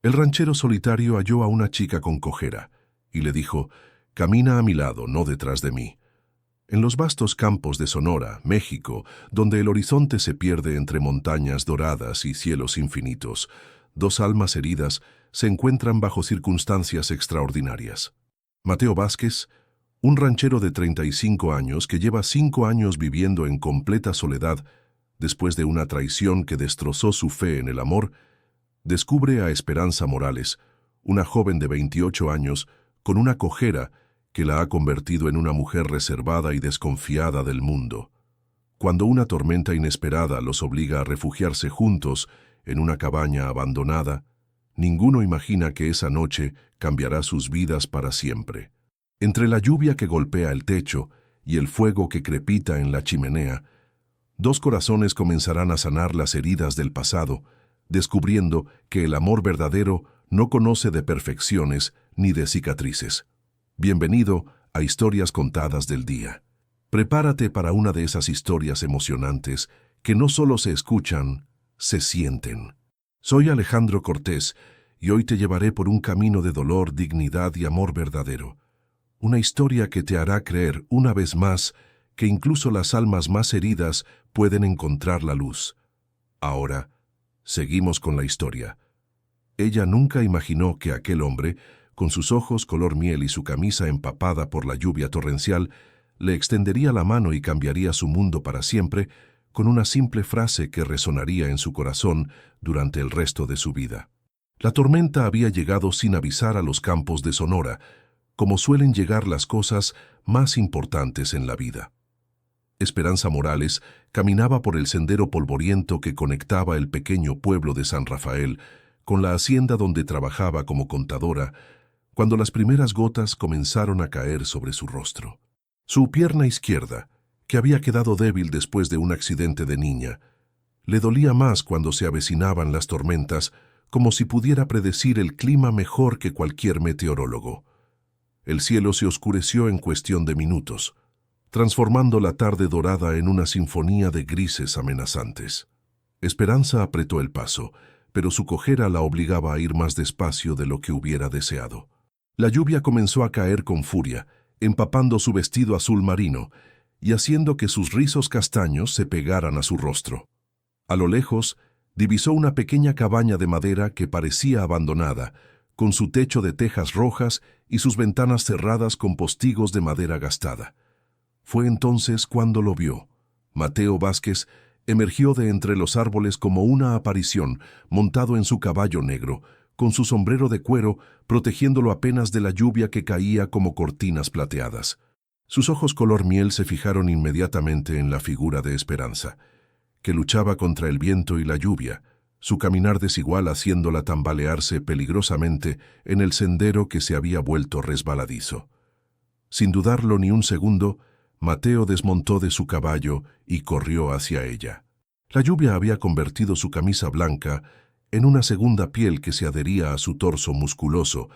El ranchero solitario halló a una chica con cojera y le dijo: «Camina a mi lado, no detrás de mí». En los vastos campos de Sonora, México, donde el horizonte se pierde entre montañas doradas y cielos infinitos, dos almas heridas se encuentran bajo circunstancias extraordinarias. Mateo Vázquez, un ranchero de 35 años que lleva 5 años viviendo en completa soledad después de una traición que destrozó su fe en el amor, descubre a Esperanza Morales, una joven de 28 años con una cojera que la ha convertido en una mujer reservada y desconfiada del mundo. Cuando una tormenta inesperada los obliga a refugiarse juntos en una cabaña abandonada, ninguno imagina que esa noche cambiará sus vidas para siempre. Entre la lluvia que golpea el techo y el fuego que crepita en la chimenea, dos corazones comenzarán a sanar las heridas del pasado, descubriendo que el amor verdadero no conoce de perfecciones ni de cicatrices. Bienvenido a Historias Contadas del Día. Prepárate para una de esas historias emocionantes que no solo se escuchan, se sienten. Soy Alejandro Cortés y hoy te llevaré por un camino de dolor, dignidad y amor verdadero. Una historia que te hará creer una vez más que incluso las almas más heridas pueden encontrar la luz. Ahora, seguimos con la historia. Ella nunca imaginó que aquel hombre, con sus ojos color miel y su camisa empapada por la lluvia torrencial, le extendería la mano y cambiaría su mundo para siempre con una simple frase que resonaría en su corazón durante el resto de su vida. La tormenta había llegado sin avisar a los campos de Sonora, como suelen llegar las cosas más importantes en la vida. Esperanza Morales caminaba por el sendero polvoriento que conectaba el pequeño pueblo de San Rafael con la hacienda donde trabajaba como contadora, cuando las primeras gotas comenzaron a caer sobre su rostro. Su pierna izquierda, que había quedado débil después de un accidente de niña, le dolía más cuando se avecinaban las tormentas, como si pudiera predecir el clima mejor que cualquier meteorólogo. El cielo se oscureció en cuestión de minutos, transformando la tarde dorada en una sinfonía de grises amenazantes. Esperanza apretó el paso, pero su cojera la obligaba a ir más despacio de lo que hubiera deseado. La lluvia comenzó a caer con furia, empapando su vestido azul marino y haciendo que sus rizos castaños se pegaran a su rostro. A lo lejos, divisó una pequeña cabaña de madera que parecía abandonada, con su techo de tejas rojas y sus ventanas cerradas con postigos de madera gastada. Fue entonces cuando lo vio. Mateo Vázquez emergió de entre los árboles como una aparición, montado en su caballo negro, con su sombrero de cuero protegiéndolo apenas de la lluvia que caía como cortinas plateadas. Sus ojos color miel se fijaron inmediatamente en la figura de Esperanza, que luchaba contra el viento y la lluvia, su caminar desigual haciéndola tambalearse peligrosamente en el sendero que se había vuelto resbaladizo. Sin dudarlo ni un segundo, Mateo desmontó de su caballo y corrió hacia ella. La lluvia había convertido su camisa blanca en una segunda piel que se adhería a su torso musculoso,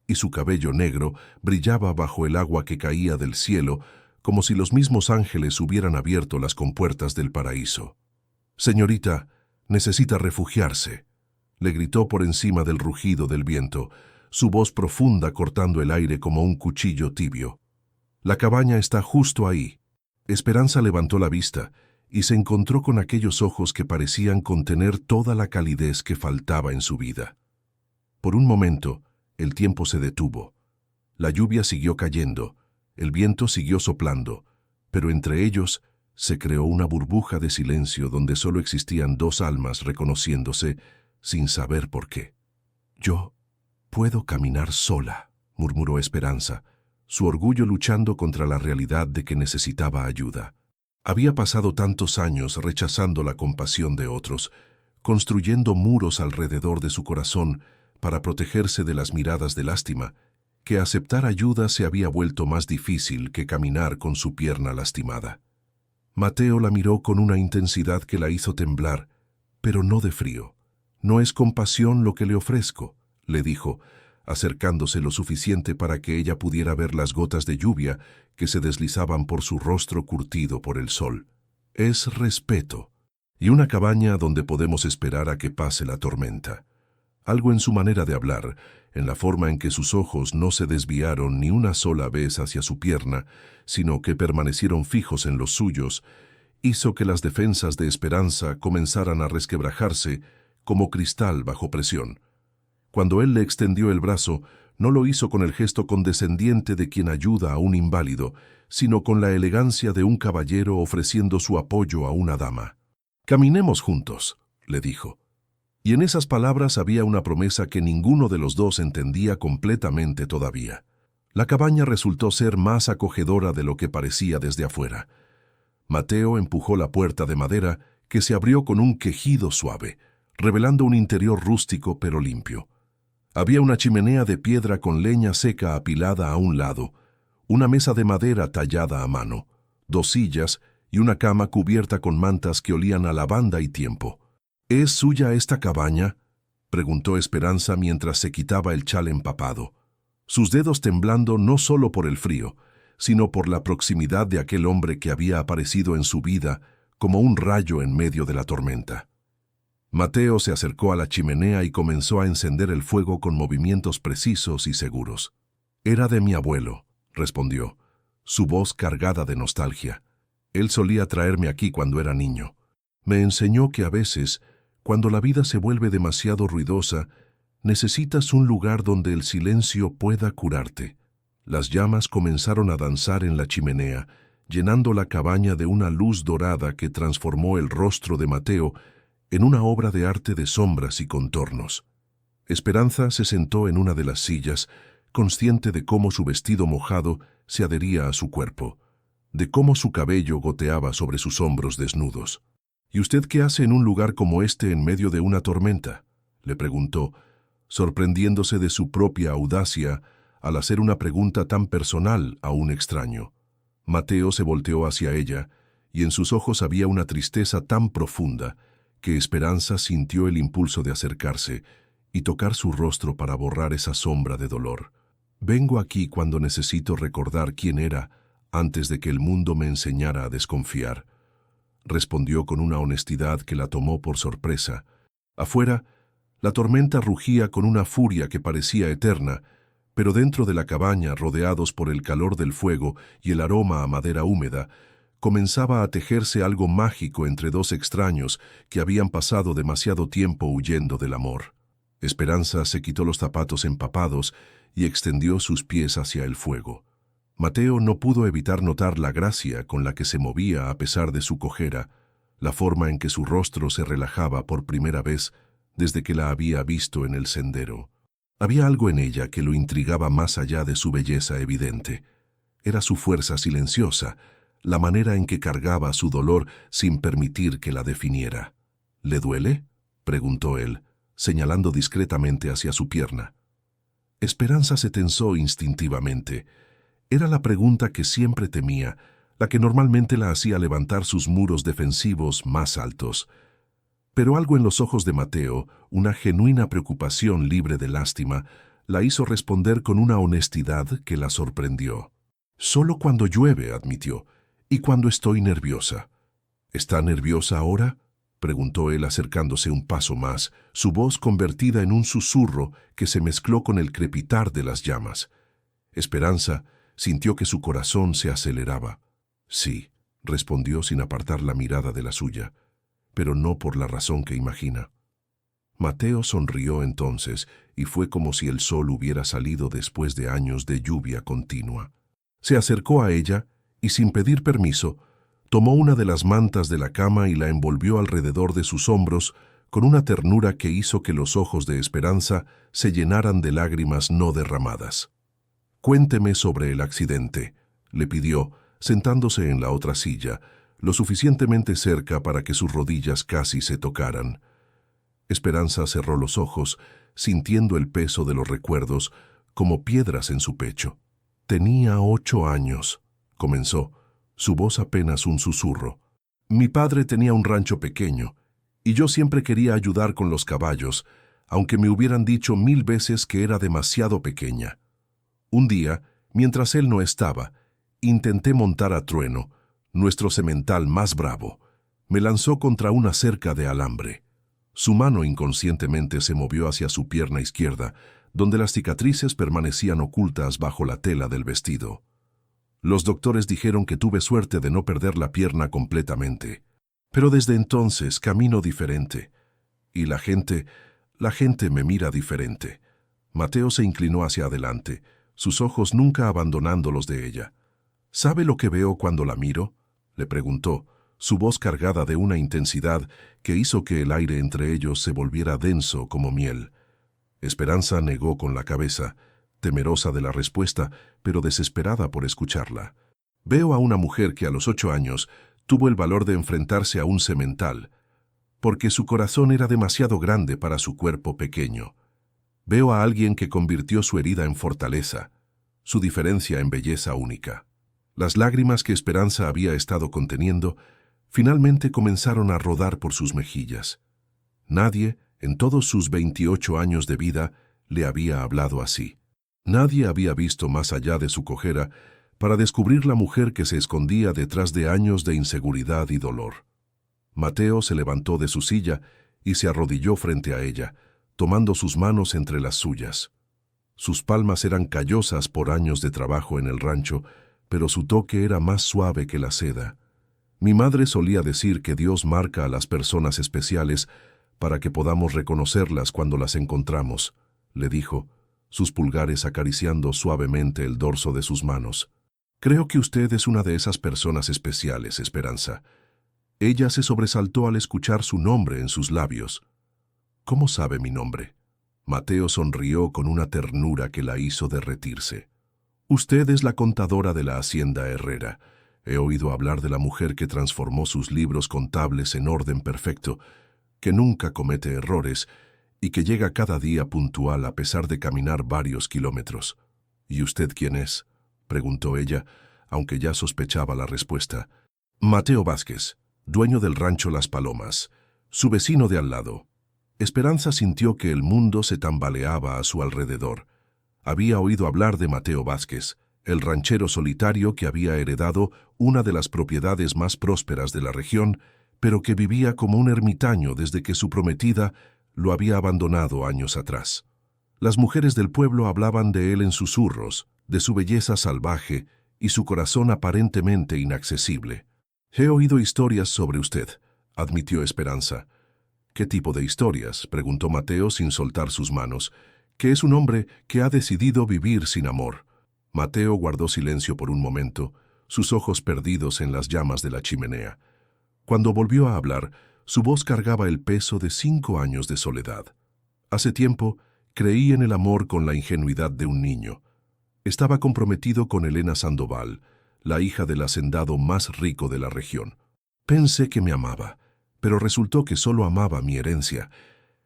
y su cabello negro brillaba bajo el agua que caía del cielo, como si los mismos ángeles hubieran abierto las compuertas del paraíso. «Señorita, necesita refugiarse», le gritó por encima del rugido del viento, su voz profunda cortando el aire como un cuchillo tibio. «La cabaña está justo ahí». Esperanza levantó la vista y se encontró con aquellos ojos que parecían contener toda la calidez que faltaba en su vida. Por un momento, el tiempo se detuvo. La lluvia siguió cayendo, el viento siguió soplando, pero entre ellos se creó una burbuja de silencio donde solo existían dos almas reconociéndose sin saber por qué. «Yo puedo caminar sola», murmuró Esperanza, su orgullo luchando contra la realidad de que necesitaba ayuda. Había pasado tantos años rechazando la compasión de otros, construyendo muros alrededor de su corazón para protegerse de las miradas de lástima, que aceptar ayuda se había vuelto más difícil que caminar con su pierna lastimada. Mateo la miró con una intensidad que la hizo temblar, pero no de frío. «No es compasión lo que le ofrezco», le dijo, acercándose lo suficiente para que ella pudiera ver las gotas de lluvia que se deslizaban por su rostro curtido por el sol. «Es respeto, y una cabaña donde podemos esperar a que pase la tormenta». Algo en su manera de hablar, en la forma en que sus ojos no se desviaron ni una sola vez hacia su pierna, sino que permanecieron fijos en los suyos, hizo que las defensas de Esperanza comenzaran a resquebrajarse como cristal bajo presión. Cuando él le extendió el brazo, no lo hizo con el gesto condescendiente de quien ayuda a un inválido, sino con la elegancia de un caballero ofreciendo su apoyo a una dama. «Caminemos juntos», le dijo. Y en esas palabras había una promesa que ninguno de los dos entendía completamente todavía. La cabaña resultó ser más acogedora de lo que parecía desde afuera. Mateo empujó la puerta de madera, que se abrió con un quejido suave, revelando un interior rústico pero limpio. Había una chimenea de piedra con leña seca apilada a un lado, una mesa de madera tallada a mano, 2 sillas y una cama cubierta con mantas que olían a lavanda y tiempo. «¿Es suya esta cabaña?», preguntó Esperanza mientras se quitaba el chal empapado, sus dedos temblando no solo por el frío, sino por la proximidad de aquel hombre que había aparecido en su vida como un rayo en medio de la tormenta. Mateo se acercó a la chimenea y comenzó a encender el fuego con movimientos precisos y seguros. «Era de mi abuelo», respondió, su voz cargada de nostalgia. «Él solía traerme aquí cuando era niño. Me enseñó que a veces, cuando la vida se vuelve demasiado ruidosa, necesitas un lugar donde el silencio pueda curarte». Las llamas comenzaron a danzar en la chimenea, llenando la cabaña de una luz dorada que transformó el rostro de Mateo en una obra de arte de sombras y contornos. Esperanza se sentó en una de las sillas, consciente de cómo su vestido mojado se adhería a su cuerpo, de cómo su cabello goteaba sobre sus hombros desnudos. «¿Y usted qué hace en un lugar como este en medio de una tormenta?», le preguntó, sorprendiéndose de su propia audacia al hacer una pregunta tan personal a un extraño. Mateo se volteó hacia ella, y en sus ojos había una tristeza tan profunda que Esperanza sintió el impulso de acercarse y tocar su rostro para borrar esa sombra de dolor. «Vengo aquí cuando necesito recordar quién era antes de que el mundo me enseñara a desconfiar», respondió con una honestidad que la tomó por sorpresa. Afuera, la tormenta rugía con una furia que parecía eterna, pero dentro de la cabaña, rodeados por el calor del fuego y el aroma a madera húmeda, comenzaba a tejerse algo mágico entre 2 extraños que habían pasado demasiado tiempo huyendo del amor. Esperanza se quitó los zapatos empapados y extendió sus pies hacia el fuego. Mateo no pudo evitar notar la gracia con la que se movía a pesar de su cojera, la forma en que su rostro se relajaba por primera vez desde que la había visto en el sendero. Había algo en ella que lo intrigaba más allá de su belleza evidente. Era su fuerza silenciosa, la manera en que cargaba su dolor sin permitir que la definiera. «¿Le duele?», preguntó él, señalando discretamente hacia su pierna. Esperanza se tensó instintivamente. Era la pregunta que siempre temía, la que normalmente la hacía levantar sus muros defensivos más altos. Pero algo en los ojos de Mateo, una genuina preocupación libre de lástima, la hizo responder con una honestidad que la sorprendió. «Solo cuando llueve», admitió, «y cuando estoy nerviosa». «¿Está nerviosa ahora?», preguntó él acercándose un paso más, su voz convertida en un susurro que se mezcló con el crepitar de las llamas. Esperanza sintió que su corazón se aceleraba. «Sí», respondió sin apartar la mirada de la suya, «pero no por la razón que imagina». Mateo sonrió entonces y fue como si el sol hubiera salido después de años de lluvia continua. Se acercó a ella y, sin pedir permiso, tomó una de las mantas de la cama y la envolvió alrededor de sus hombros con una ternura que hizo que los ojos de Esperanza se llenaran de lágrimas no derramadas. «Cuénteme sobre el accidente», le pidió, sentándose en la otra silla, lo suficientemente cerca para que sus rodillas casi se tocaran. Esperanza cerró los ojos, sintiendo el peso de los recuerdos como piedras en su pecho. «Tenía 8 años», comenzó, su voz apenas un susurro. «Mi padre tenía un rancho pequeño, y yo siempre quería ayudar con los caballos, aunque me hubieran dicho 1000 veces que era demasiado pequeña. Un día, mientras él no estaba, intenté montar a Trueno, nuestro semental más bravo. Me lanzó contra una cerca de alambre. Su mano inconscientemente se movió hacia su pierna izquierda, donde las cicatrices permanecían ocultas bajo la tela del vestido. Los doctores dijeron que tuve suerte de no perder la pierna completamente. Pero desde entonces camino diferente. Y la gente me mira diferente. Mateo se inclinó hacia adelante, sus ojos nunca abandonando los de ella. ¿Sabe lo que veo cuando la miro?, le preguntó, su voz cargada de una intensidad que hizo que el aire entre ellos se volviera denso como miel. Esperanza negó con la cabeza, temerosa de la respuesta, pero desesperada por escucharla. Veo a una mujer que a los 8 años tuvo el valor de enfrentarse a un semental, porque su corazón era demasiado grande para su cuerpo pequeño. Veo a alguien que convirtió su herida en fortaleza, su diferencia en belleza única. Las lágrimas que Esperanza había estado conteniendo finalmente comenzaron a rodar por sus mejillas. Nadie, en todos sus 28 años de vida, le había hablado así. Nadie había visto más allá de su cojera para descubrir la mujer que se escondía detrás de años de inseguridad y dolor. Mateo se levantó de su silla y se arrodilló frente a ella, tomando sus manos entre las suyas. Sus palmas eran callosas por años de trabajo en el rancho, pero su toque era más suave que la seda. Mi madre solía decir que Dios marca a las personas especiales para que podamos reconocerlas cuando las encontramos, le dijo, sus pulgares acariciando suavemente el dorso de sus manos. Creo que usted es una de esas personas especiales, Esperanza. Ella se sobresaltó al escuchar su nombre en sus labios. ¿Cómo sabe mi nombre? Mateo sonrió con una ternura que la hizo derretirse. Usted es la contadora de la hacienda Herrera. He oído hablar de la mujer que transformó sus libros contables en orden perfecto, que nunca comete errores y que llega cada día puntual a pesar de caminar varios kilómetros. ¿Y usted quién es?, preguntó ella, aunque ya sospechaba la respuesta. Mateo Vázquez, dueño del rancho Las Palomas, su vecino de al lado. Esperanza sintió que el mundo se tambaleaba a su alrededor. Había oído hablar de Mateo Vázquez, el ranchero solitario que había heredado una de las propiedades más prósperas de la región, pero que vivía como un ermitaño desde que su prometida lo había abandonado años atrás. Las mujeres del pueblo hablaban de él en susurros, de su belleza salvaje y su corazón aparentemente inaccesible. He oído historias sobre usted, admitió Esperanza. ¿Qué tipo de historias?, preguntó Mateo sin soltar sus manos, que es un hombre que ha decidido vivir sin amor. Mateo guardó silencio por un momento, sus ojos perdidos en las llamas de la chimenea. Cuando volvió a hablar, su voz cargaba el peso de 5 años de soledad. Hace tiempo, creí en el amor con la ingenuidad de un niño. Estaba comprometido con Elena Sandoval, la hija del hacendado más rico de la región. Pensé que me amaba, pero resultó que solo amaba mi herencia.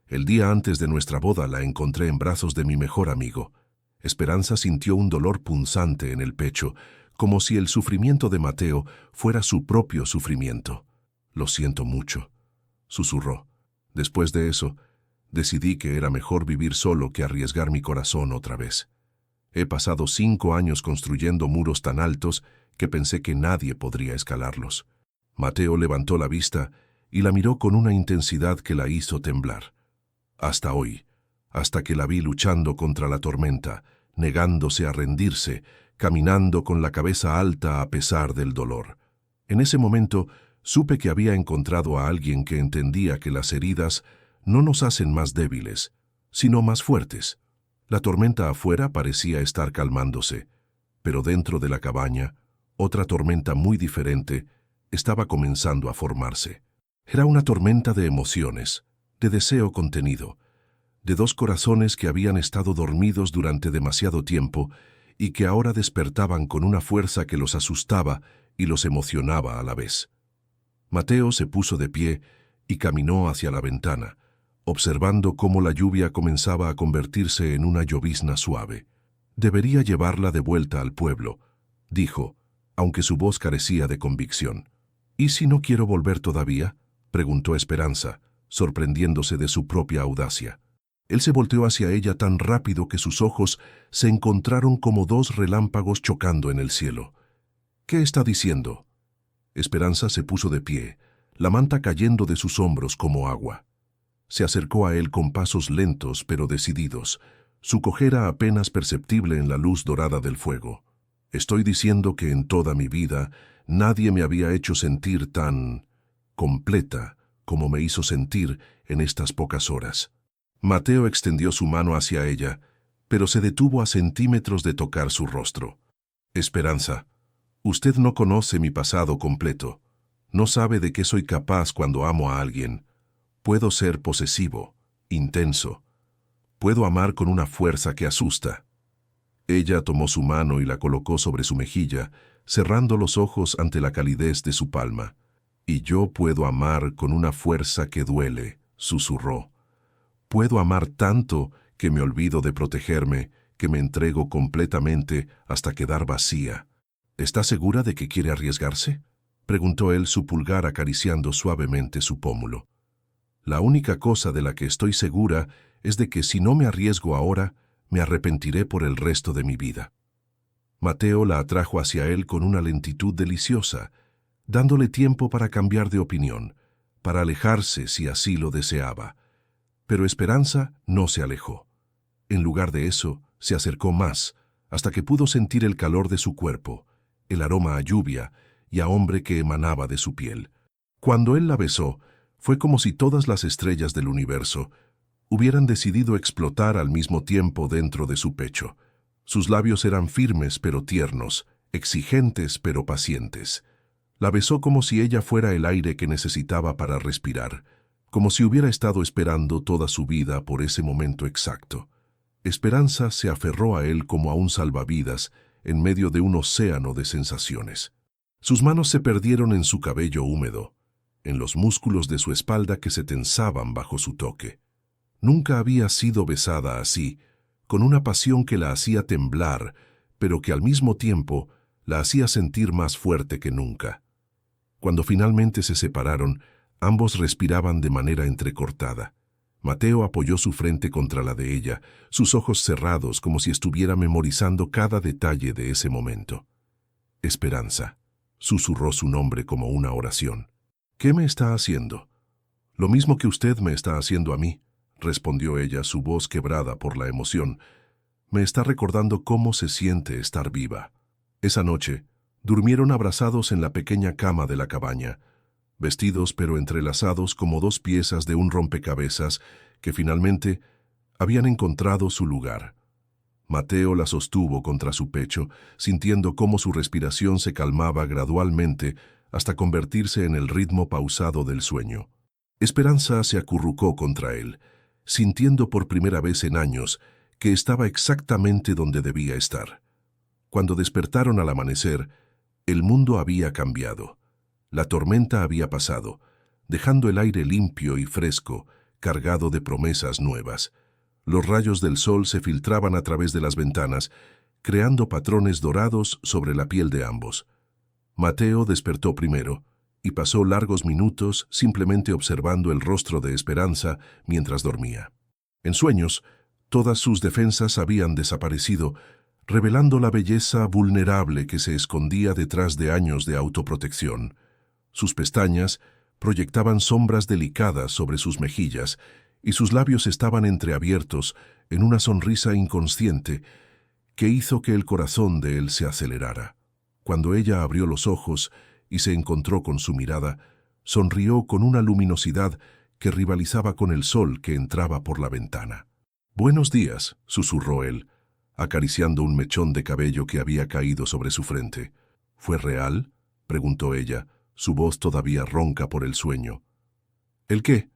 El día antes de nuestra boda la encontré en brazos de mi mejor amigo. Esperanza sintió un dolor punzante en el pecho, como si el sufrimiento de Mateo fuera su propio sufrimiento. Lo siento mucho, susurró. Después de eso, decidí que era mejor vivir solo que arriesgar mi corazón otra vez. He pasado 5 años construyendo muros tan altos que pensé que nadie podría escalarlos. Mateo levantó la vista y la miró con una intensidad que la hizo temblar. Hasta hoy, hasta que la vi luchando contra la tormenta, negándose a rendirse, caminando con la cabeza alta a pesar del dolor. En ese momento, supe que había encontrado a alguien que entendía que las heridas no nos hacen más débiles, sino más fuertes. La tormenta afuera parecía estar calmándose, pero dentro de la cabaña, otra tormenta muy diferente estaba comenzando a formarse. Era una tormenta de emociones, de deseo contenido, de 2 corazones que habían estado dormidos durante demasiado tiempo y que ahora despertaban con una fuerza que los asustaba y los emocionaba a la vez. Mateo se puso de pie y caminó hacia la ventana, observando cómo la lluvia comenzaba a convertirse en una llovizna suave. Debería llevarla de vuelta al pueblo, dijo, aunque su voz carecía de convicción. ¿Y si no quiero volver todavía?, preguntó Esperanza, sorprendiéndose de su propia audacia. Él se volteó hacia ella tan rápido que sus ojos se encontraron como 2 relámpagos chocando en el cielo. ¿Qué está diciendo? Esperanza se puso de pie, la manta cayendo de sus hombros como agua. Se acercó a él con pasos lentos pero decididos, su cojera apenas perceptible en la luz dorada del fuego. Estoy diciendo que en toda mi vida nadie me había hecho sentir tan completa como me hizo sentir en estas pocas horas. Mateo extendió su mano hacia ella, pero se detuvo a centímetros de tocar su rostro. Esperanza, usted no conoce mi pasado completo. No sabe de qué soy capaz cuando amo a alguien. Puedo ser posesivo, intenso. Puedo amar con una fuerza que asusta. Ella tomó su mano y la colocó sobre su mejilla, cerrando los ojos ante la calidez de su palma. Y yo puedo amar con una fuerza que duele, susurró. Puedo amar tanto que me olvido de protegerme, que me entrego completamente hasta quedar vacía. ¿Está segura de que quiere arriesgarse?, preguntó él, su pulgar acariciando suavemente su pómulo. La única cosa de la que estoy segura es de que si no me arriesgo ahora, me arrepentiré por el resto de mi vida. Mateo la atrajo hacia él con una lentitud deliciosa, dándole tiempo para cambiar de opinión, para alejarse si así lo deseaba. Pero Esperanza no se alejó. En lugar de eso, se acercó más, hasta que pudo sentir el calor de su cuerpo, el aroma a lluvia y a hombre que emanaba de su piel. Cuando él la besó, fue como si todas las estrellas del universo hubieran decidido explotar al mismo tiempo dentro de su pecho. Sus labios eran firmes pero tiernos, exigentes pero pacientes. La besó como si ella fuera el aire que necesitaba para respirar, como si hubiera estado esperando toda su vida por ese momento exacto. Esperanza se aferró a él como a un salvavidas en medio de un océano de sensaciones. Sus manos se perdieron en su cabello húmedo, en los músculos de su espalda que se tensaban bajo su toque. Nunca había sido besada así, con una pasión que la hacía temblar, pero que al mismo tiempo la hacía sentir más fuerte que nunca. Cuando finalmente se separaron, ambos respiraban de manera entrecortada. Mateo apoyó su frente contra la de ella, sus ojos cerrados como si estuviera memorizando cada detalle de ese momento. Esperanza, susurró su nombre como una oración. ¿Qué me está haciendo? Lo mismo que usted me está haciendo a mí, respondió ella, su voz quebrada por la emoción. Me está recordando cómo se siente estar viva. Esa noche, durmieron abrazados en la pequeña cama de la cabaña, vestidos pero entrelazados como dos piezas de un rompecabezas que finalmente habían encontrado su lugar. Mateo la sostuvo contra su pecho, sintiendo cómo su respiración se calmaba gradualmente hasta convertirse en el ritmo pausado del sueño. Esperanza se acurrucó contra él, sintiendo por primera vez en años que estaba exactamente donde debía estar. Cuando despertaron al amanecer, el mundo había cambiado. La tormenta había pasado, dejando el aire limpio y fresco, cargado de promesas nuevas. Los rayos del sol se filtraban a través de las ventanas, creando patrones dorados sobre la piel de ambos. Mateo despertó primero y pasó largos minutos simplemente observando el rostro de Esperanza mientras dormía. En sueños, todas sus defensas habían desaparecido, revelando la belleza vulnerable que se escondía detrás de años de autoprotección. Sus pestañas proyectaban sombras delicadas sobre sus mejillas y sus labios estaban entreabiertos en una sonrisa inconsciente que hizo que el corazón de él se acelerara. Cuando ella abrió los ojos y se encontró con su mirada, sonrió con una luminosidad que rivalizaba con el sol que entraba por la ventana. «Buenos días», susurró él, acariciando un mechón de cabello que había caído sobre su frente. «¿Fue real?», preguntó ella, su voz todavía ronca por el sueño. «¿El qué?».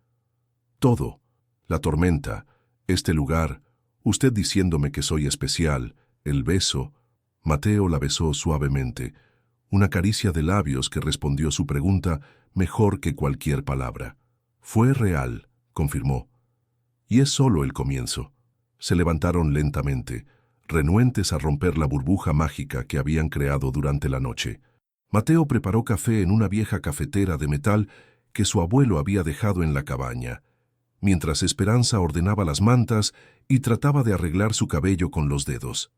«Todo. La tormenta, este lugar, usted diciéndome que soy especial, el beso». Mateo la besó suavemente, una caricia de labios que respondió su pregunta mejor que cualquier palabra. «Fue real», confirmó. «Y es solo el comienzo». Se levantaron lentamente, renuentes a romper la burbuja mágica que habían creado durante la noche. Mateo preparó café en una vieja cafetera de metal que su abuelo había dejado en la cabaña, mientras Esperanza ordenaba las mantas y trataba de arreglar su cabello con los dedos.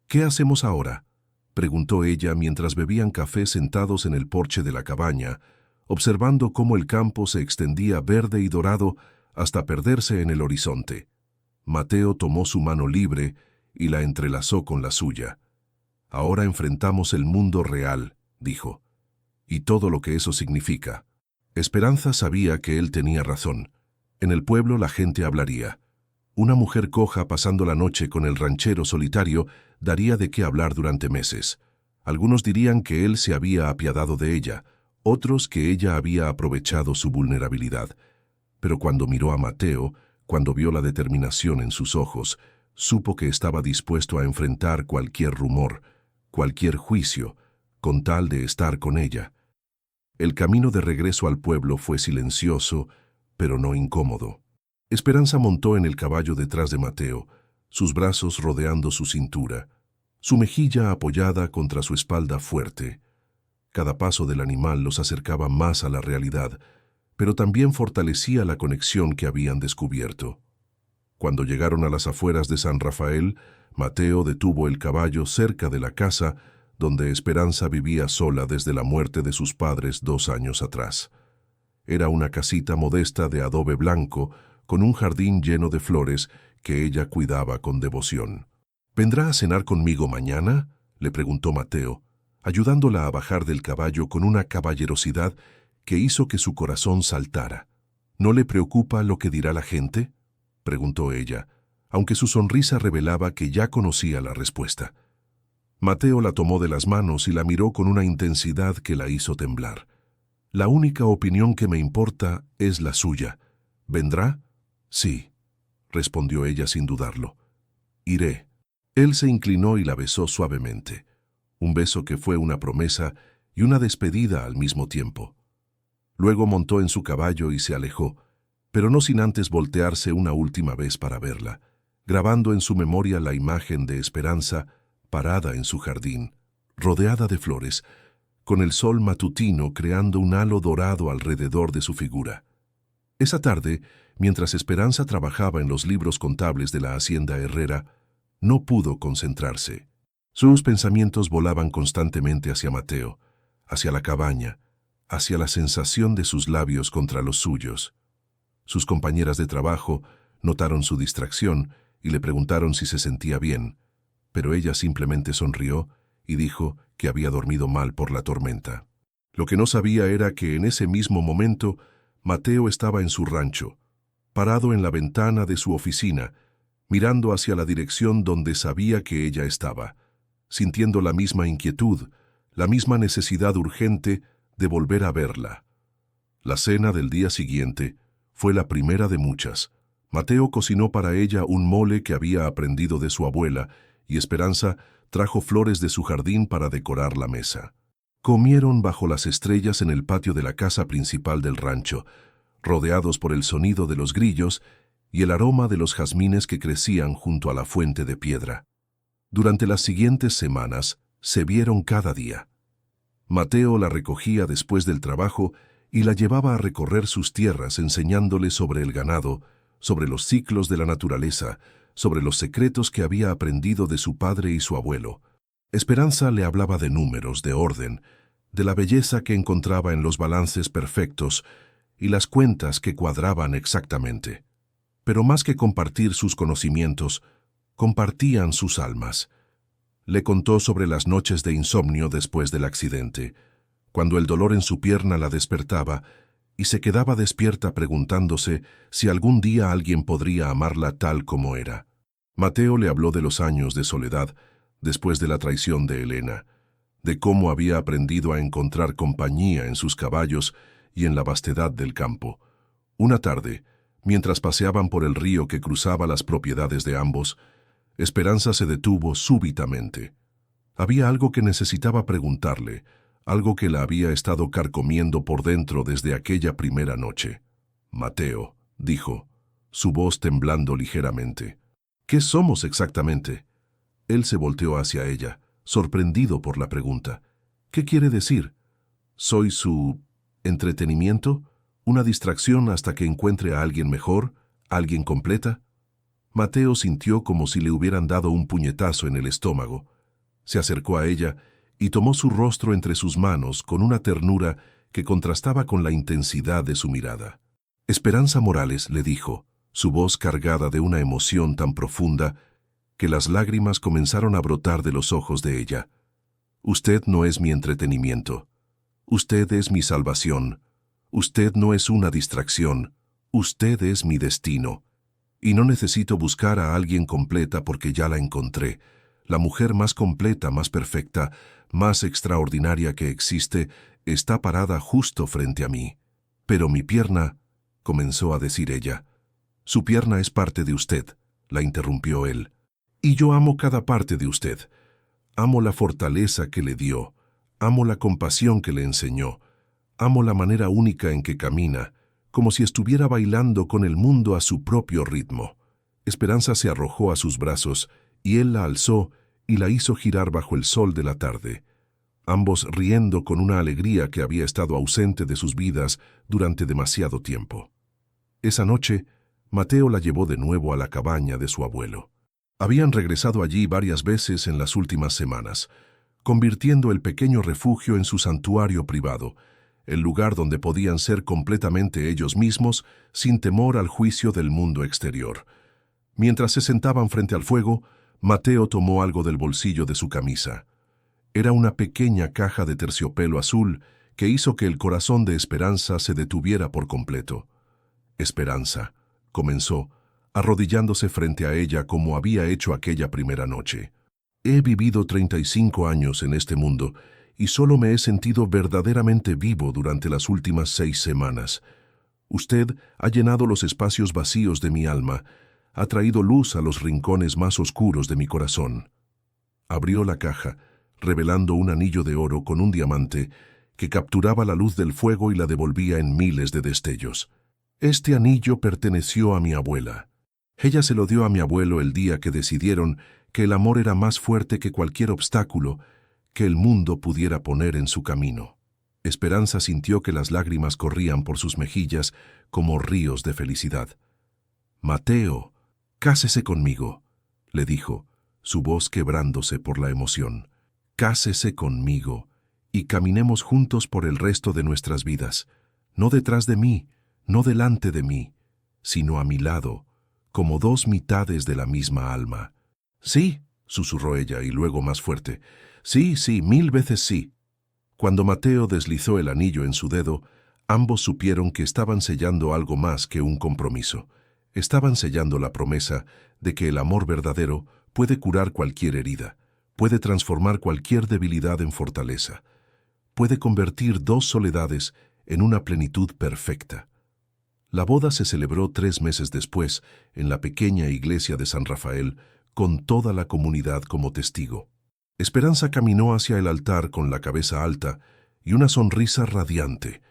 «¿Qué hacemos ahora?», preguntó ella mientras bebían café sentados en el porche de la cabaña, observando cómo el campo se extendía verde y dorado hasta perderse en el horizonte. Mateo tomó su mano libre y la entrelazó con la suya. «Ahora enfrentamos el mundo real», dijo, «y todo lo que eso significa». Esperanza sabía que él tenía razón. En el pueblo la gente hablaría. Una mujer coja pasando la noche con el ranchero solitario daría de qué hablar durante meses. Algunos dirían que él se había apiadado de ella, otros que ella había aprovechado su vulnerabilidad. Pero cuando miró a Mateo, cuando vio la determinación en sus ojos, supo que estaba dispuesto a enfrentar cualquier rumor, cualquier juicio, con tal de estar con ella. El camino de regreso al pueblo fue silencioso, pero no incómodo. Esperanza montó en el caballo detrás de Mateo, sus brazos rodeando su cintura, su mejilla apoyada contra su espalda fuerte. Cada paso del animal los acercaba más a la realidad, pero también fortalecía la conexión que habían descubierto. Cuando llegaron a las afueras de San Rafael, Mateo detuvo el caballo cerca de la casa donde Esperanza vivía sola desde la muerte de sus padres 2 años atrás. Era una casita modesta de adobe blanco, con un jardín lleno de flores que ella cuidaba con devoción. «¿Vendrá a cenar conmigo mañana?», le preguntó Mateo, ayudándola a bajar del caballo con una caballerosidad que hizo que su corazón saltara. «¿No le preocupa lo que dirá la gente?», preguntó ella, aunque su sonrisa revelaba que ya conocía la respuesta. Mateo la tomó de las manos y la miró con una intensidad que la hizo temblar. «La única opinión que me importa es la suya. ¿Vendrá?». «Sí», respondió ella sin dudarlo. «Iré». Él se inclinó y la besó suavemente. Un beso que fue una promesa y una despedida al mismo tiempo. Luego montó en su caballo y se alejó, pero no sin antes voltearse una última vez para verla, grabando en su memoria la imagen de Esperanza parada en su jardín, rodeada de flores, con el sol matutino creando un halo dorado alrededor de su figura. Esa tarde, mientras Esperanza trabajaba en los libros contables de la hacienda Herrera, no pudo concentrarse. Sus pensamientos volaban constantemente hacia Mateo, hacia la cabaña, hacia la sensación de sus labios contra los suyos. Sus compañeras de trabajo notaron su distracción y le preguntaron si se sentía bien, pero ella simplemente sonrió y dijo que había dormido mal por la tormenta. Lo que no sabía era que en ese mismo momento Mateo estaba en su rancho, parado en la ventana de su oficina, mirando hacia la dirección donde sabía que ella estaba, sintiendo la misma inquietud, la misma necesidad urgente de volver a verla. La cena del día siguiente fue la primera de muchas. Mateo cocinó para ella un mole que había aprendido de su abuela y Esperanza trajo flores de su jardín para decorar la mesa. Comieron bajo las estrellas en el patio de la casa principal del rancho, rodeados por el sonido de los grillos y el aroma de los jazmines que crecían junto a la fuente de piedra. Durante las siguientes semanas se vieron cada día. Mateo la recogía después del trabajo y la llevaba a recorrer sus tierras enseñándole sobre el ganado, sobre los ciclos de la naturaleza, sobre los secretos que había aprendido de su padre y su abuelo. Esperanza le hablaba de números, de orden, de la belleza que encontraba en los balances perfectos y las cuentas que cuadraban exactamente. Pero más que compartir sus conocimientos, compartían sus almas. Le contó sobre las noches de insomnio después del accidente, cuando el dolor en su pierna la despertaba y se quedaba despierta preguntándose si algún día alguien podría amarla tal como era. Mateo le habló de los años de soledad después de la traición de Elena, de cómo había aprendido a encontrar compañía en sus caballos y en la vastedad del campo. Una tarde, mientras paseaban por el río que cruzaba las propiedades de ambos, Esperanza se detuvo súbitamente. Había algo que necesitaba preguntarle, algo que la había estado carcomiendo por dentro desde aquella primera noche. «Mateo», dijo, su voz temblando ligeramente. «¿Qué somos exactamente?». Él se volteó hacia ella, sorprendido por la pregunta. «¿Qué quiere decir? ¿Soy su entretenimiento? ¿Una distracción hasta que encuentre a alguien mejor? ¿Alguien completa?». Mateo sintió como si le hubieran dado un puñetazo en el estómago. Se acercó a ella y tomó su rostro entre sus manos con una ternura que contrastaba con la intensidad de su mirada. Esperanza Morales, le dijo, su voz cargada de una emoción tan profunda que las lágrimas comenzaron a brotar de los ojos de ella. Usted no es mi entretenimiento. Usted es mi salvación. Usted no es una distracción. Usted es mi destino. Y no necesito buscar a alguien completa porque ya la encontré. La mujer más completa, más perfecta, más extraordinaria que existe, está parada justo frente a mí. Pero mi pierna, comenzó a decir ella. Su pierna es parte de usted, la interrumpió él. Y yo amo cada parte de usted. Amo la fortaleza que le dio. Amo la compasión que le enseñó. Amo la manera única en que camina, como si estuviera bailando con el mundo a su propio ritmo. Esperanza se arrojó a sus brazos, y él la alzó y la hizo girar bajo el sol de la tarde, ambos riendo con una alegría que había estado ausente de sus vidas durante demasiado tiempo. Esa noche, Mateo la llevó de nuevo a la cabaña de su abuelo. Habían regresado allí varias veces en las últimas semanas, convirtiendo el pequeño refugio en su santuario privado, el lugar donde podían ser completamente ellos mismos sin temor al juicio del mundo exterior. Mientras se sentaban frente al fuego, Mateo tomó algo del bolsillo de su camisa. Era una pequeña caja de terciopelo azul que hizo que el corazón de Esperanza se detuviera por completo. Esperanza, comenzó, arrodillándose frente a ella como había hecho aquella primera noche. He vivido 35 años en este mundo y solo me he sentido verdaderamente vivo durante las últimas 6 semanas. Usted ha llenado los espacios vacíos de mi alma, ha traído luz a los rincones más oscuros de mi corazón. Abrió la caja, revelando un anillo de oro con un diamante que capturaba la luz del fuego y la devolvía en miles de destellos. Este anillo perteneció a mi abuela. Ella se lo dio a mi abuelo el día que decidieron que el amor era más fuerte que cualquier obstáculo que el mundo pudiera poner en su camino. Esperanza sintió que las lágrimas corrían por sus mejillas como ríos de felicidad. «Mateo, cásese conmigo», le dijo, su voz quebrándose por la emoción. «Cásese conmigo y caminemos juntos por el resto de nuestras vidas, no detrás de mí, no delante de mí, sino a mi lado, como dos mitades de la misma alma». «Sí», susurró ella y luego más fuerte, «sí, sí, 1000 veces sí». Cuando Mateo deslizó el anillo en su dedo, ambos supieron que estaban sellando algo más que un compromiso. Estaban sellando la promesa de que el amor verdadero puede curar cualquier herida, puede transformar cualquier debilidad en fortaleza, puede convertir 2 soledades en una plenitud perfecta. La boda se celebró 3 meses después en la pequeña iglesia de San Rafael, con toda la comunidad como testigo. Esperanza caminó hacia el altar con la cabeza alta y una sonrisa radiante,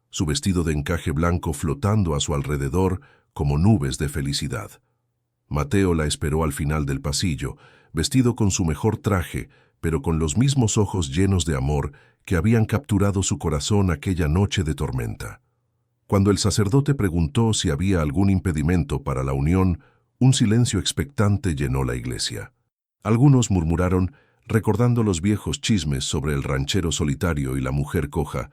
su vestido de encaje blanco flotando a su alrededor como nubes de felicidad. Mateo la esperó al final del pasillo, vestido con su mejor traje, pero con los mismos ojos llenos de amor que habían capturado su corazón aquella noche de tormenta. Cuando el sacerdote preguntó si había algún impedimento para la unión, un silencio expectante llenó la iglesia. Algunos murmuraron, recordando los viejos chismes sobre el ranchero solitario y la mujer coja,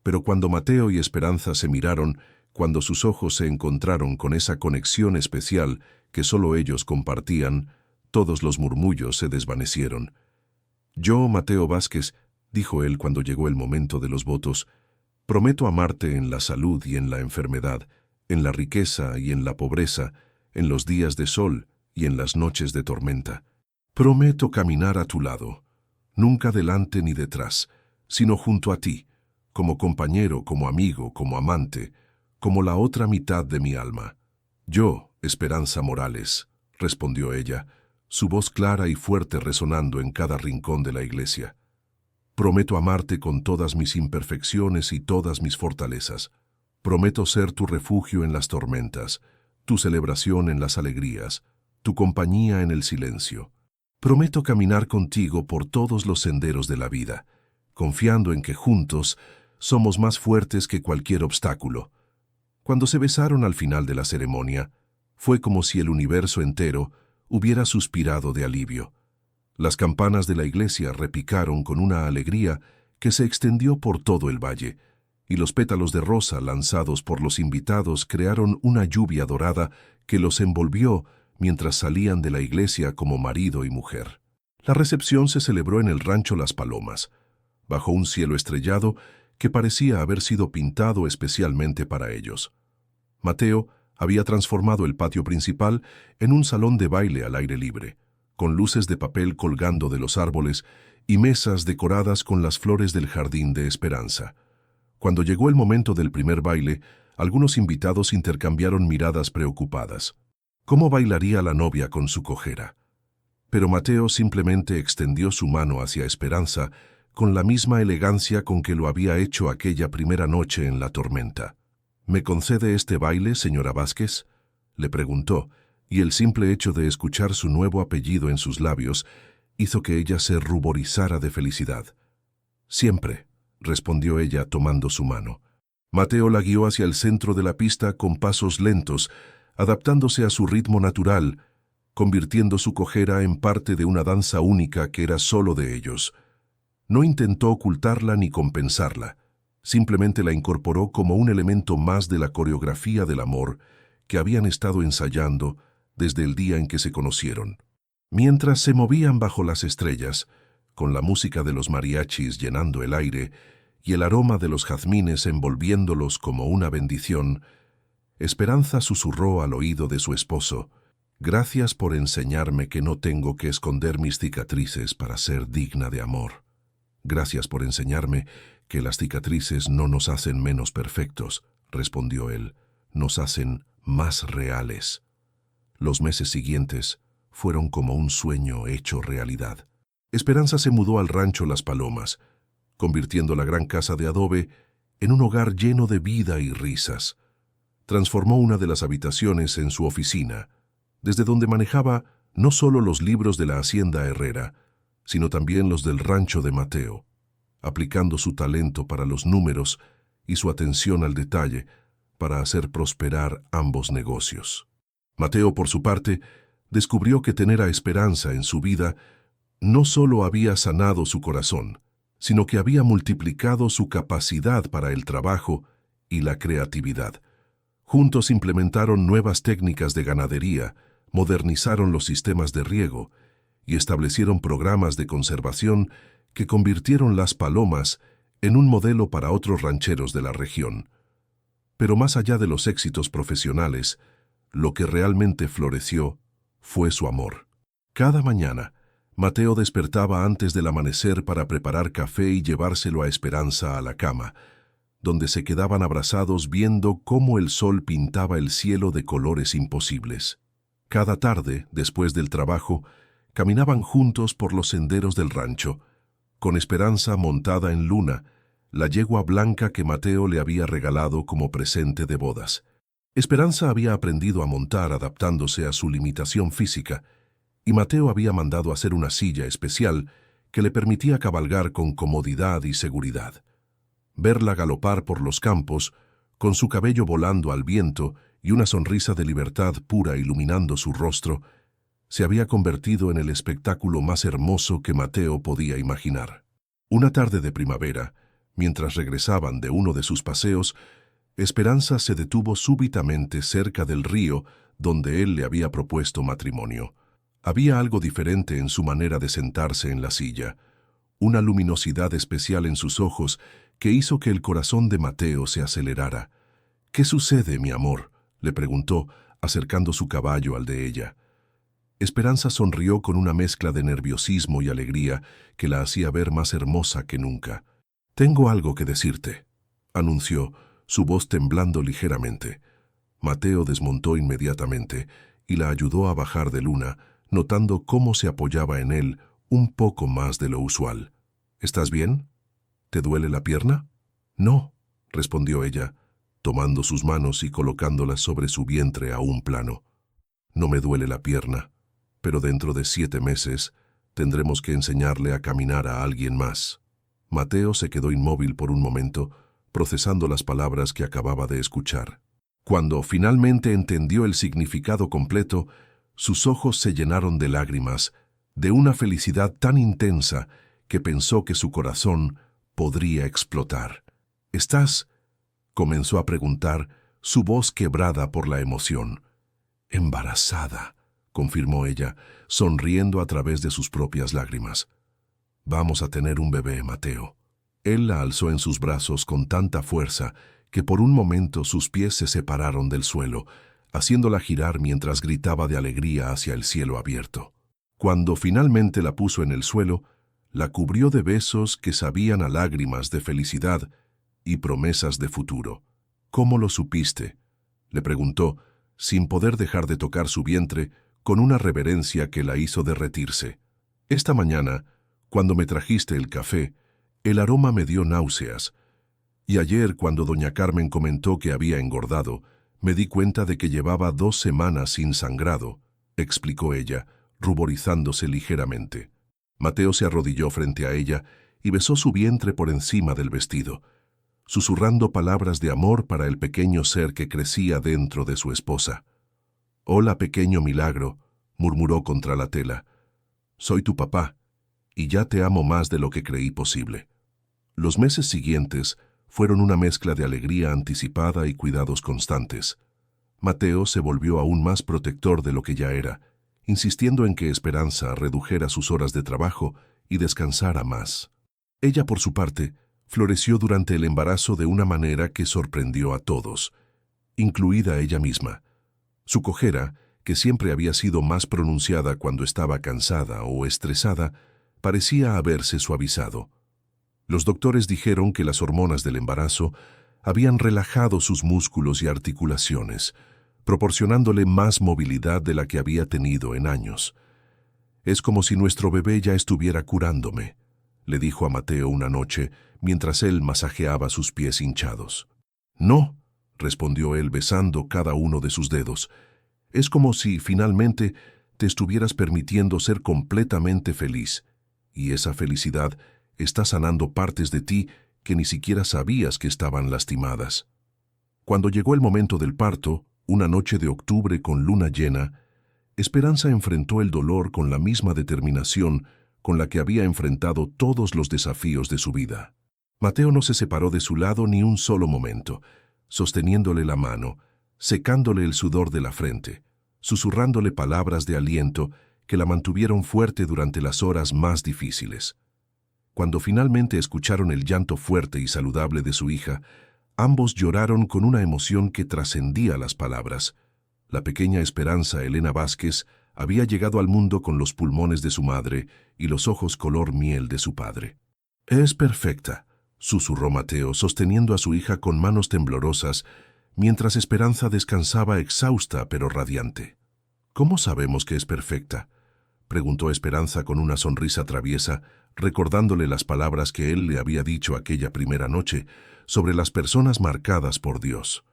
pero cuando Mateo y Esperanza se miraron, cuando sus ojos se encontraron con esa conexión especial que solo ellos compartían, todos los murmullos se desvanecieron. «Yo, Mateo Vázquez», dijo él cuando llegó el momento de los votos, «prometo amarte en la salud y en la enfermedad, en la riqueza y en la pobreza, en los días de sol y en las noches de tormenta. Prometo caminar a tu lado, nunca delante ni detrás, sino junto a ti, como compañero, como amigo, como amante, como la otra mitad de mi alma». «Yo, Esperanza Morales», respondió ella, su voz clara y fuerte resonando en cada rincón de la iglesia. «Prometo amarte con todas mis imperfecciones y todas mis fortalezas. Prometo ser tu refugio en las tormentas, tu celebración en las alegrías, tu compañía en el silencio. Prometo caminar contigo por todos los senderos de la vida, confiando en que juntos somos más fuertes que cualquier obstáculo». Cuando se besaron al final de la ceremonia, fue como si el universo entero hubiera suspirado de alivio. Las campanas de la iglesia repicaron con una alegría que se extendió por todo el valle, y los pétalos de rosa lanzados por los invitados crearon una lluvia dorada que los envolvió mientras salían de la iglesia como marido y mujer. La recepción se celebró en el rancho Las Palomas, bajo un cielo estrellado que parecía haber sido pintado especialmente para ellos. Mateo había transformado el patio principal en un salón de baile al aire libre, con luces de papel colgando de los árboles y mesas decoradas con las flores del jardín de Esperanza. Cuando llegó el momento del primer baile, algunos invitados intercambiaron miradas preocupadas. ¿Cómo bailaría la novia con su cojera? Pero Mateo simplemente extendió su mano hacia Esperanza con la misma elegancia con que lo había hecho aquella primera noche en la tormenta. ¿Me concede este baile, señora Vázquez?, le preguntó, y el simple hecho de escuchar su nuevo apellido en sus labios hizo que ella se ruborizara de felicidad. Siempre, respondió ella tomando su mano. Mateo la guió hacia el centro de la pista con pasos lentos, adaptándose a su ritmo natural, convirtiendo su cojera en parte de una danza única que era solo de ellos. No intentó ocultarla ni compensarla, simplemente la incorporó como un elemento más de la coreografía del amor que habían estado ensayando desde el día en que se conocieron. Mientras se movían bajo las estrellas, con la música de los mariachis llenando el aire y el aroma de los jazmines envolviéndolos como una bendición, Esperanza susurró al oído de su esposo: «Gracias por enseñarme que no tengo que esconder mis cicatrices para ser digna de amor. Gracias por enseñarme que las cicatrices no nos hacen menos perfectos», respondió él, «nos hacen más reales». Los meses siguientes fueron como un sueño hecho realidad. Esperanza se mudó al rancho Las Palomas, convirtiendo la gran casa de adobe en un hogar lleno de vida y risas. Transformó una de las habitaciones en su oficina, desde donde manejaba no solo los libros de la hacienda Herrera, sino también los del rancho de Mateo, aplicando su talento para los números y su atención al detalle para hacer prosperar ambos negocios. Mateo, por su parte, descubrió que tener a Esperanza en su vida no solo había sanado su corazón, sino que había multiplicado su capacidad para el trabajo y la creatividad. Juntos implementaron nuevas técnicas de ganadería, modernizaron los sistemas de riego y establecieron programas de conservación que convirtieron Las Palomas en un modelo para otros rancheros de la región. Pero más allá de los éxitos profesionales, lo que realmente floreció fue su amor. Cada mañana, Mateo despertaba antes del amanecer para preparar café y llevárselo a Esperanza a la cama, donde se quedaban abrazados viendo cómo el sol pintaba el cielo de colores imposibles. Cada tarde, después del trabajo, caminaban juntos por los senderos del rancho, con Esperanza montada en Luna, la yegua blanca que Mateo le había regalado como presente de bodas. Esperanza había aprendido a montar adaptándose a su limitación física, y Mateo había mandado hacer una silla especial que le permitía cabalgar con comodidad y seguridad. Verla galopar por los campos, con su cabello volando al viento y una sonrisa de libertad pura iluminando su rostro, se había convertido en el espectáculo más hermoso que Mateo podía imaginar. Una tarde de primavera, mientras regresaban de uno de sus paseos, Esperanza se detuvo súbitamente cerca del río donde él le había propuesto matrimonio. Había algo diferente en su manera de sentarse en la silla, una luminosidad especial en sus ojos que hizo que el corazón de Mateo se acelerara. «¿Qué sucede, mi amor?», le preguntó, acercando su caballo al de ella. Esperanza sonrió con una mezcla de nerviosismo y alegría que la hacía ver más hermosa que nunca. «Tengo algo que decirte», anunció, su voz temblando ligeramente. Mateo desmontó inmediatamente y la ayudó a bajar de Luna, notando cómo se apoyaba en él un poco más de lo usual. «¿Estás bien? ¿Te duele la pierna?» «No», respondió ella, tomando sus manos y colocándolas sobre su vientre aún plano. «No me duele la pierna, pero dentro de 7 meses tendremos que enseñarle a caminar a alguien más». Mateo se quedó inmóvil por un momento, procesando las palabras que acababa de escuchar. Cuando finalmente entendió el significado completo, sus ojos se llenaron de lágrimas, de una felicidad tan intensa que pensó que su corazón podría explotar. «¿Estás comenzó a preguntar, su voz quebrada por la emoción. «Embarazada», confirmó ella, sonriendo a través de sus propias lágrimas. «Vamos a tener un bebé, Mateo». Él la alzó en sus brazos con tanta fuerza que por un momento sus pies se separaron del suelo, haciéndola girar mientras gritaba de alegría hacia el cielo abierto. Cuando finalmente la puso en el suelo, la cubrió de besos que sabían a lágrimas de felicidad y promesas de futuro. «¿Cómo lo supiste?», le preguntó, sin poder dejar de tocar su vientre, con una reverencia que la hizo derretirse. «Esta mañana, cuando me trajiste el café, el aroma me dio náuseas. Y ayer, cuando doña Carmen comentó que había engordado, me di cuenta de que llevaba 2 semanas sin sangrado», explicó ella, ruborizándose ligeramente. Mateo se arrodilló frente a ella y besó su vientre por encima del vestido, susurrando palabras de amor para el pequeño ser que crecía dentro de su esposa. «Hola, pequeño milagro», murmuró contra la tela. «Soy tu papá, y ya te amo más de lo que creí posible». Los meses siguientes fueron una mezcla de alegría anticipada y cuidados constantes. Mateo se volvió aún más protector de lo que ya era, insistiendo en que Esperanza redujera sus horas de trabajo y descansara más. Ella, por su parte, floreció durante el embarazo de una manera que sorprendió a todos, incluida ella misma. Su cojera, que siempre había sido más pronunciada cuando estaba cansada o estresada, parecía haberse suavizado. Los doctores dijeron que las hormonas del embarazo habían relajado sus músculos y articulaciones, proporcionándole más movilidad de la que había tenido en años. «Es como si nuestro bebé ya estuviera curándome», le dijo a Mateo una noche, mientras él masajeaba sus pies hinchados. «No», respondió él besando cada uno de sus dedos. «Es como si, finalmente, te estuvieras permitiendo ser completamente feliz, y esa felicidad está sanando partes de ti que ni siquiera sabías que estaban lastimadas». Cuando llegó el momento del parto, una noche de octubre con luna llena, Esperanza enfrentó el dolor con la misma determinación con la que había enfrentado todos los desafíos de su vida. Mateo no se separó de su lado ni un solo momento, sosteniéndole la mano, secándole el sudor de la frente, susurrándole palabras de aliento que la mantuvieron fuerte durante las horas más difíciles. Cuando finalmente escucharon el llanto fuerte y saludable de su hija, ambos lloraron con una emoción que trascendía las palabras. La pequeña Esperanza Elena Vázquez había llegado al mundo con los pulmones de su madre y los ojos color miel de su padre. «Es perfecta», susurró Mateo, sosteniendo a su hija con manos temblorosas, mientras Esperanza descansaba exhausta pero radiante. «¿Cómo sabemos que es perfecta?», preguntó Esperanza con una sonrisa traviesa, recordándole las palabras que él le había dicho aquella primera noche sobre las personas marcadas por Dios.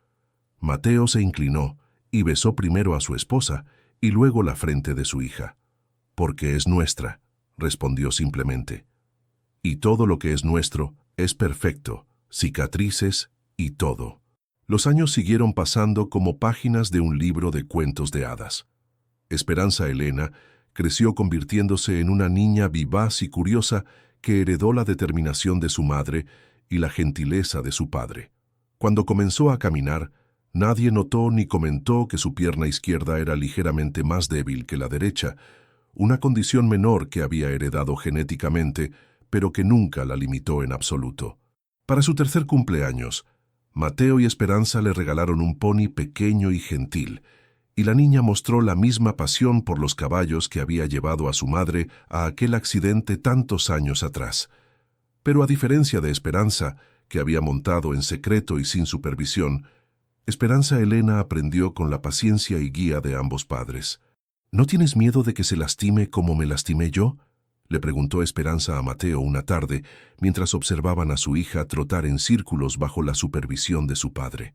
Mateo se inclinó y besó primero a su esposa y luego la frente de su hija. «Porque es nuestra», respondió simplemente. «Y todo lo que es nuestro es perfecto, cicatrices y todo». Los años siguieron pasando como páginas de un libro de cuentos de hadas. Esperanza Elena creció convirtiéndose en una niña vivaz y curiosa que heredó la determinación de su madre y la gentileza de su padre. Cuando comenzó a caminar, nadie notó ni comentó que su pierna izquierda era ligeramente más débil que la derecha, una condición menor que había heredado genéticamente, pero que nunca la limitó en absoluto. Para su tercer cumpleaños, Mateo y Esperanza le regalaron un pony pequeño y gentil, y la niña mostró la misma pasión por los caballos que había llevado a su madre a aquel accidente tantos años atrás. Pero a diferencia de Esperanza, que había montado en secreto y sin supervisión, Esperanza Elena aprendió con la paciencia y guía de ambos padres. «¿No tienes miedo de que se lastime como me lastimé yo?», le preguntó Esperanza a Mateo una tarde, mientras observaban a su hija trotar en círculos bajo la supervisión de su padre.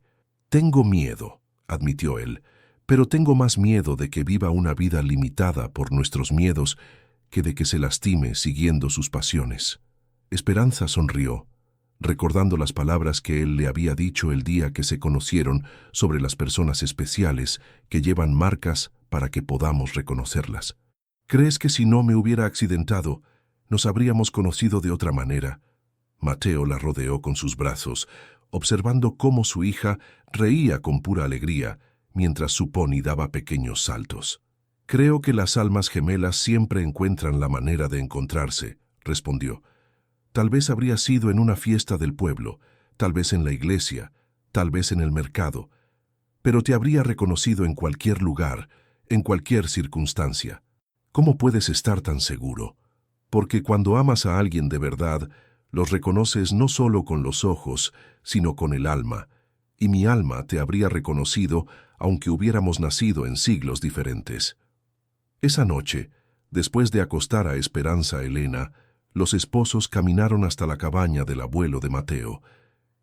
«Tengo miedo», admitió él, «pero tengo más miedo de que viva una vida limitada por nuestros miedos que de que se lastime siguiendo sus pasiones». Esperanza sonrió, recordando las palabras que él le había dicho el día que se conocieron sobre las personas especiales que llevan marcas para que podamos reconocerlas. «¿Crees que si no me hubiera accidentado, nos habríamos conocido de otra manera?» Mateo la rodeó con sus brazos, observando cómo su hija reía con pura alegría, mientras su pony daba pequeños saltos. «Creo que las almas gemelas siempre encuentran la manera de encontrarse», respondió. «Tal vez habría sido en una fiesta del pueblo, tal vez en la iglesia, tal vez en el mercado, pero te habría reconocido en cualquier lugar, en cualquier circunstancia. ¿Cómo puedes estar tan seguro? Porque cuando amas a alguien de verdad, los reconoces no solo con los ojos, sino con el alma, y mi alma te habría reconocido aunque hubiéramos nacido en siglos diferentes». Esa noche, después de acostar a Esperanza Elena, los esposos caminaron hasta la cabaña del abuelo de Mateo,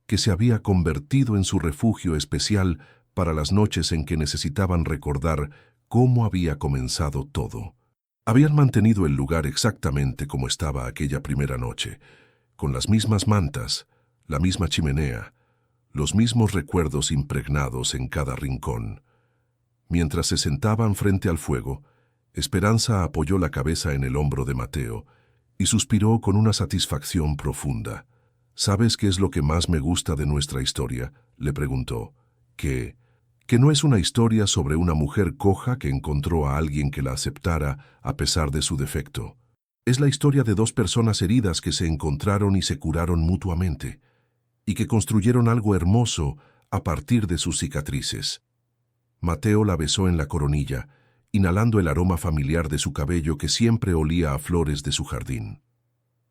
que se había convertido en su refugio especial para las noches en que necesitaban recordar cómo había comenzado todo. Habían mantenido el lugar exactamente como estaba aquella primera noche, con las mismas mantas, la misma chimenea, los mismos recuerdos impregnados en cada rincón. Mientras se sentaban frente al fuego, Esperanza apoyó la cabeza en el hombro de Mateo y suspiró con una satisfacción profunda. «¿Sabes qué es lo que más me gusta de nuestra historia?», le preguntó. «Que no es una historia sobre una mujer coja que encontró a alguien que la aceptara a pesar de su defecto. Es la historia de dos personas heridas que se encontraron y se curaron mutuamente, y que construyeron algo hermoso a partir de sus cicatrices». Mateo la besó en la coronilla, inhalando el aroma familiar de su cabello que siempre olía a flores de su jardín.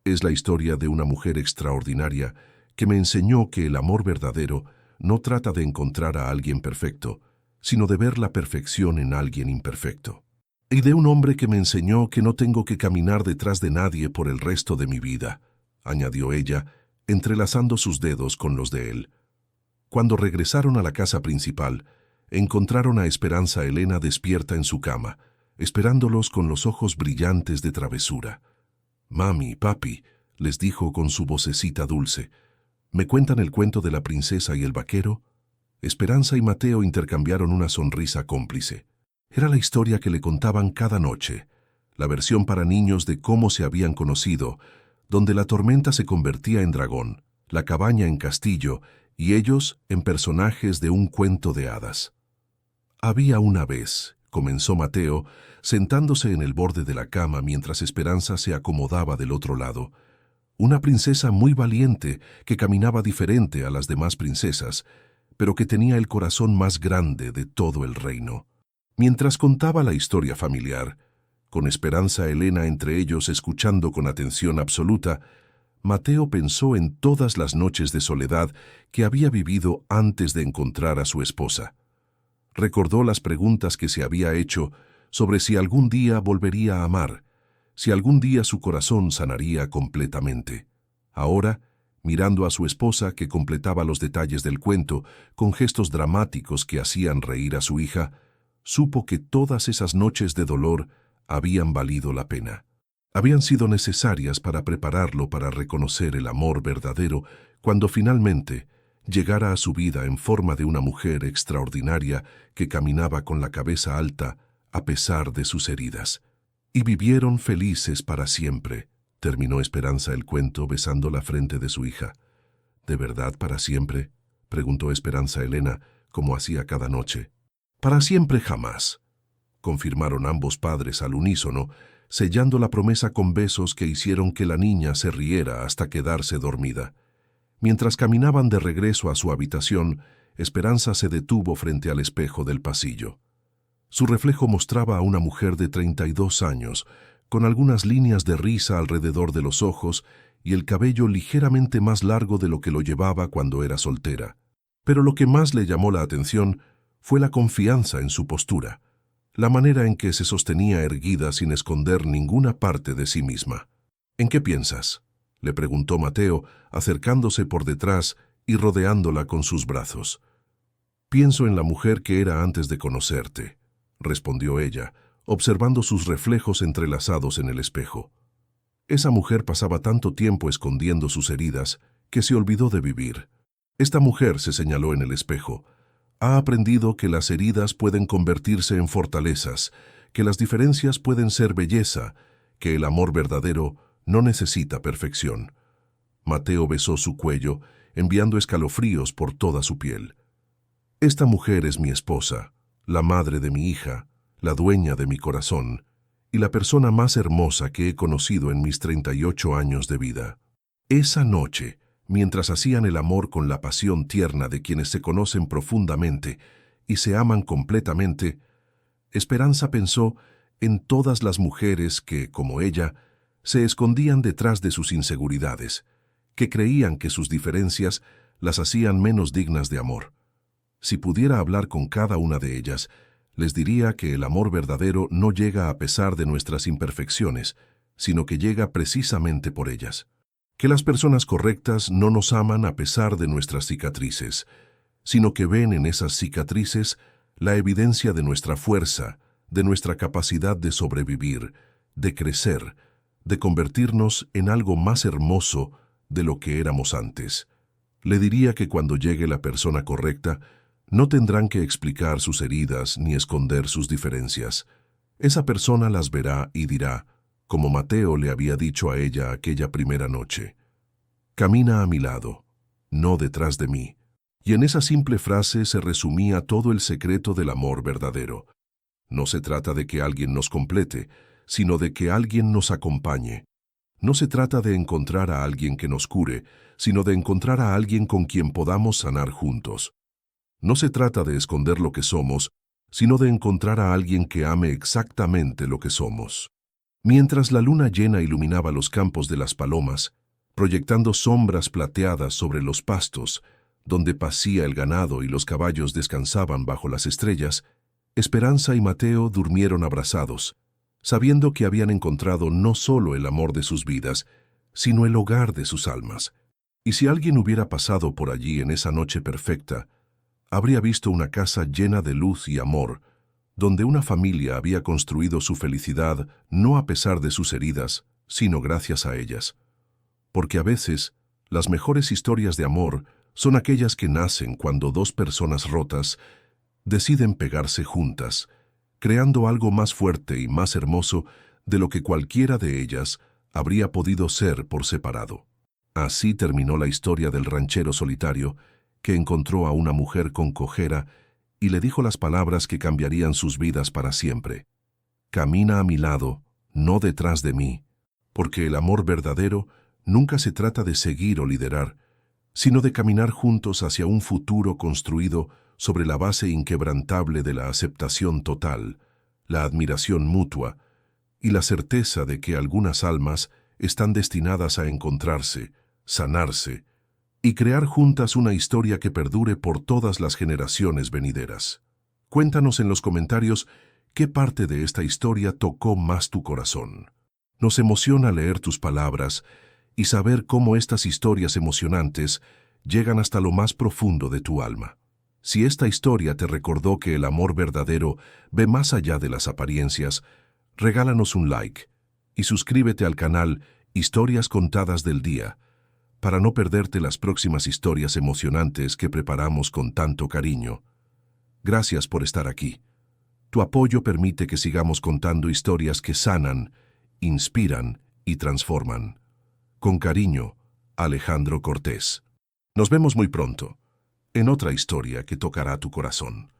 «Es la historia de una mujer extraordinaria que me enseñó que el amor verdadero no trata de encontrar a alguien perfecto, sino de ver la perfección en alguien imperfecto. Y de un hombre que me enseñó que no tengo que caminar detrás de nadie por el resto de mi vida», añadió ella, entrelazando sus dedos con los de él. Cuando regresaron a la casa principal, encontraron a Esperanza Elena despierta en su cama, esperándolos con los ojos brillantes de travesura. «Mami, papi», les dijo con su vocecita dulce, «¿me cuentan el cuento de la princesa y el vaquero?». Esperanza y Mateo intercambiaron una sonrisa cómplice. Era la historia que le contaban cada noche, la versión para niños de cómo se habían conocido, donde la tormenta se convertía en dragón, la cabaña en castillo y ellos en personajes de un cuento de hadas. «Había una vez», comenzó Mateo, sentándose en el borde de la cama mientras Esperanza se acomodaba del otro lado, «una princesa muy valiente que caminaba diferente a las demás princesas, pero que tenía el corazón más grande de todo el reino». Mientras contaba la historia familiar, con Esperanza Elena entre ellos escuchando con atención absoluta, Mateo pensó en todas las noches de soledad que había vivido antes de encontrar a su esposa. Recordó las preguntas que se había hecho sobre si algún día volvería a amar, si algún día su corazón sanaría completamente. Ahora, mirando a su esposa que completaba los detalles del cuento con gestos dramáticos que hacían reír a su hija, supo que todas esas noches de dolor habían valido la pena. Habían sido necesarias para prepararlo para reconocer el amor verdadero cuando finalmente llegara a su vida en forma de una mujer extraordinaria que caminaba con la cabeza alta a pesar de sus heridas. «Y vivieron felices para siempre», terminó Esperanza el cuento besando la frente de su hija. «¿De verdad para siempre?», preguntó Esperanza Elena, como hacía cada noche. «Para siempre jamás», confirmaron ambos padres al unísono, sellando la promesa con besos que hicieron que la niña se riera hasta quedarse dormida. Mientras caminaban de regreso a su habitación, Esperanza se detuvo frente al espejo del pasillo. Su reflejo mostraba a una mujer de 32 años, con algunas líneas de risa alrededor de los ojos y el cabello ligeramente más largo de lo que lo llevaba cuando era soltera. Pero lo que más le llamó la atención fue la confianza en su postura, la manera en que se sostenía erguida sin esconder ninguna parte de sí misma. «¿En qué piensas?», le preguntó Mateo, acercándose por detrás y rodeándola con sus brazos. «Pienso en la mujer que era antes de conocerte», respondió ella, observando sus reflejos entrelazados en el espejo. Esa mujer pasaba tanto tiempo escondiendo sus heridas que se olvidó de vivir. Esta mujer, se señaló en el espejo, ha aprendido que las heridas pueden convertirse en fortalezas, que las diferencias pueden ser belleza, que el amor verdadero no necesita perfección. Mateo besó su cuello, enviando escalofríos por toda su piel. Esta mujer es mi esposa, la madre de mi hija, la dueña de mi corazón y la persona más hermosa que he conocido en mis 38 años de vida. Esa noche, mientras hacían el amor con la pasión tierna de quienes se conocen profundamente y se aman completamente, Esperanza pensó en todas las mujeres que, como ella, se escondían detrás de sus inseguridades, que creían que sus diferencias las hacían menos dignas de amor. Si pudiera hablar con cada una de ellas, les diría que el amor verdadero no llega a pesar de nuestras imperfecciones, sino que llega precisamente por ellas. Que las personas correctas no nos aman a pesar de nuestras cicatrices, sino que ven en esas cicatrices la evidencia de nuestra fuerza, de nuestra capacidad de sobrevivir, de crecer, de convertirnos en algo más hermoso de lo que éramos antes. Le diría que cuando llegue la persona correcta, no tendrán que explicar sus heridas ni esconder sus diferencias. Esa persona las verá y dirá, como Mateo le había dicho a ella aquella primera noche: «Camina a mi lado, no detrás de mí». Y en esa simple frase se resumía todo el secreto del amor verdadero. No se trata de que alguien nos complete, sino de que alguien nos acompañe. No se trata de encontrar a alguien que nos cure, sino de encontrar a alguien con quien podamos sanar juntos. No se trata de esconder lo que somos, sino de encontrar a alguien que ame exactamente lo que somos. Mientras la luna llena iluminaba los campos de las palomas, proyectando sombras plateadas sobre los pastos, donde pacía el ganado y los caballos descansaban bajo las estrellas, Esperanza y Mateo durmieron abrazados, sabiendo que habían encontrado no solo el amor de sus vidas, sino el hogar de sus almas. Y si alguien hubiera pasado por allí en esa noche perfecta, habría visto una casa llena de luz y amor, donde una familia había construido su felicidad no a pesar de sus heridas, sino gracias a ellas. Porque a veces, las mejores historias de amor son aquellas que nacen cuando dos personas rotas deciden pegarse juntas, creando algo más fuerte y más hermoso de lo que cualquiera de ellas habría podido ser por separado. Así terminó la historia del ranchero solitario que encontró a una mujer con cojera y le dijo las palabras que cambiarían sus vidas para siempre. «Camina a mi lado, no detrás de mí», porque el amor verdadero nunca se trata de seguir o liderar, sino de caminar juntos hacia un futuro construido sobre la base inquebrantable de la aceptación total, la admiración mutua y la certeza de que algunas almas están destinadas a encontrarse, sanarse y crear juntas una historia que perdure por todas las generaciones venideras. Cuéntanos en los comentarios qué parte de esta historia tocó más tu corazón. Nos emociona leer tus palabras y saber cómo estas historias emocionantes llegan hasta lo más profundo de tu alma. Si esta historia te recordó que el amor verdadero ve más allá de las apariencias, regálanos un like y suscríbete al canal Historias Contadas del Día para no perderte las próximas historias emocionantes que preparamos con tanto cariño. Gracias por estar aquí. Tu apoyo permite que sigamos contando historias que sanan, inspiran y transforman. Con cariño, Alejandro Cortés. Nos vemos muy pronto, en otra historia que tocará tu corazón.